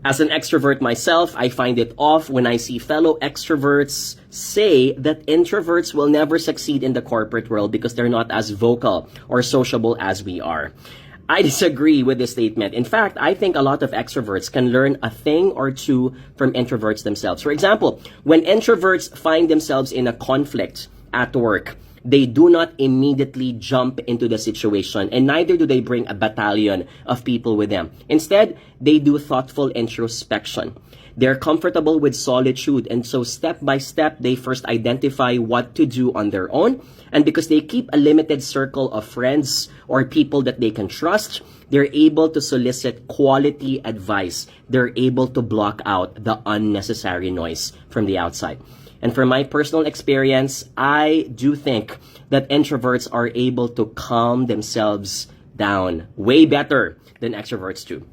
As an extrovert myself, I find it off when I see fellow extroverts say that introverts will never succeed in the corporate world because they're not as vocal or sociable as we are. I disagree with this statement. In fact, I think a lot of extroverts can learn a thing or two from introverts themselves. For example, when introverts find themselves in a conflict at work, they do not immediately jump into the situation, and neither do they bring a battalion of people with them. Instead, they do thoughtful introspection. They're comfortable with solitude, and so step by step, they first identify what to do on their own. And because they keep a limited circle of friends or people that they can trust, they're able to solicit quality advice. They're able to block out the unnecessary noise from the outside. And from my personal experience, I do think that introverts are able to calm themselves down way better than extroverts do.